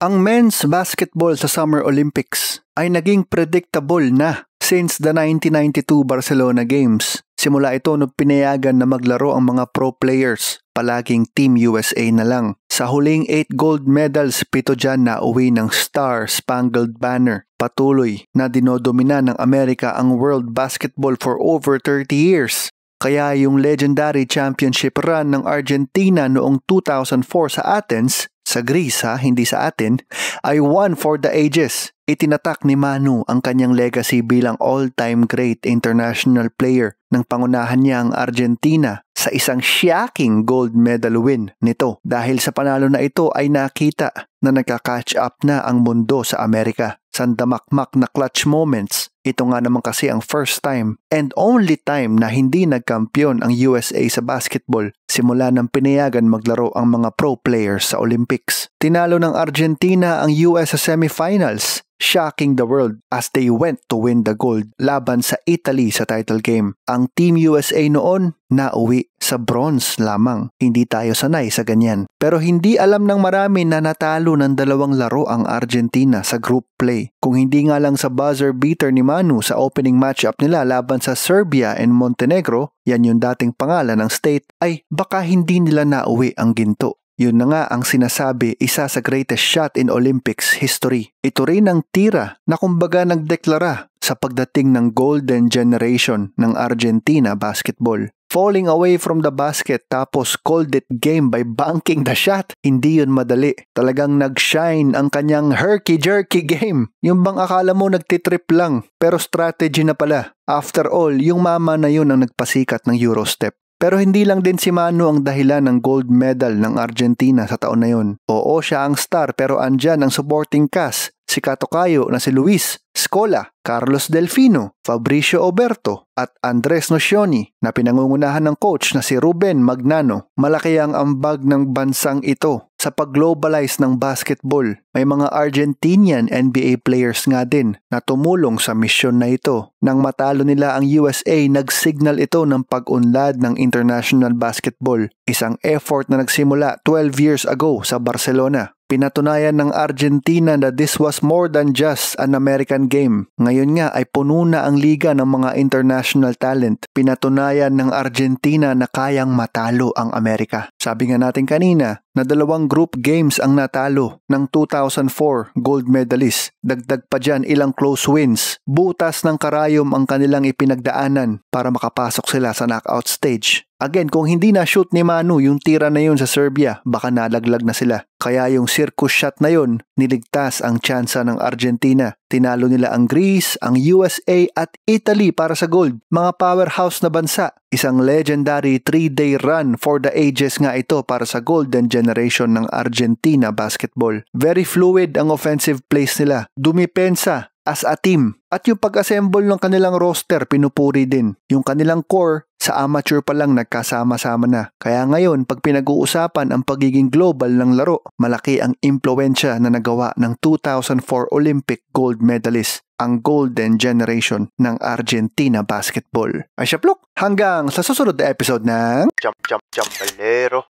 Ang men's basketball sa Summer Olympics ay naging predictable na since the 1992 Barcelona Games. Simula ito nung pinayagan na maglaro ang mga pro players, palaging Team USA na lang. Sa huling 8 gold medals, 7 dyan na uwi ng Star Spangled Banner. Patuloy na dinodomina ng Amerika ang world basketball for over 30 years. Kaya yung legendary championship run ng Argentina noong 2004 sa Athens, sa Greece hindi sa atin, ay one for the ages. Itinatak ni Manu ang kanyang legacy bilang all-time great international player nang pangunahan niya ang Argentina sa isang shocking gold medal win nito. Dahil sa panalo na ito ay nakita na nagka-catch up na ang mundo sa Amerika. Sandamakmak na clutch moments. Ito nga naman kasi ang first time and only time na hindi nagkampiyon ang USA sa basketball simula nang pinayagan maglaro ang mga pro players sa Olympics. Tinalo ng Argentina ang US sa semifinals, shocking the world as they went to win the gold laban sa Italy sa title game. Ang Team USA noon nauwi sa bronze lamang. Hindi tayo sanay sa ganyan. Pero hindi alam ng marami na natalo ng 2 laro ang Argentina sa group play. Kung hindi nga lang sa buzzer beater ni Manu sa opening matchup nila laban sa Serbia and Montenegro, yan yung dating pangalan ng state, ay baka hindi nila nauwi ang ginto. Yun na nga ang sinasabi isa sa greatest shot in Olympics history. Ito rin ang tira na kumbaga nagdeklara sa pagdating ng golden generation ng Argentina basketball. Falling away from the basket tapos called it game by banking the shot. Hindi yun madali. Talagang nag-shine ang kanyang herky-jerky game. Yung bang akala mo nagtitrip lang pero strategy na pala. After all, yung mama na yun ang nagpasikat ng Eurostep. Pero hindi lang din si Manu ang dahilan ng gold medal ng Argentina sa taon na yun. Oo, siya ang star pero andyan ang supporting cast. Si katokayo na si Luis Scola, Carlos Delfino, Fabricio Oberto at Andres Nocioni na pinangungunahan ng coach na si Ruben Magnano. Malaki ang ambag ng bansang ito sa pag-globalize ng basketball. May mga Argentinian NBA players nga din na tumulong sa misyon na ito. Nang matalo nila ang USA, nag-signal ito ng pag-unlad ng international basketball. Isang effort na nagsimula 12 years ago sa Barcelona. Pinatunayan ng Argentina na this was more than just an American game. Ngayon nga ay puno na ang liga ng mga international talent. Pinatunayan ng Argentina na kayang matalo ang Amerika. Sabi nga natin kanina na 2 group games ang natalo ng 2004 gold medalist. Dagdag pa dyan ilang close wins. Butas ng karayom ang kanilang ipinagdaanan para makapasok sila sa knockout stage. Again, kung hindi na-shoot ni Manu yung tira na yun sa Serbia, baka nalaglag na sila. Kaya yung circus shot na yun, niligtas ang tsansa ng Argentina. Tinalo nila ang Greece, ang USA at Italy para sa gold. Mga powerhouse na bansa. Isang legendary 3-day run for the ages nga ito para sa golden generation ng Argentina basketball. Very fluid ang offensive plays nila. Dumipensa as a team. At yung pag-assemble ng kanilang roster, pinupuri din. Yung kanilang core, sa amateur pa lang nagkasama-sama na. Kaya ngayon, pag pinag-uusapan ang pagiging global ng laro, malaki ang impluensya na nagawa ng 2004 Olympic gold medalist, ang golden generation ng Argentina basketball. Ay siya plok, hanggang sa susunod na episode ng Jump Balero.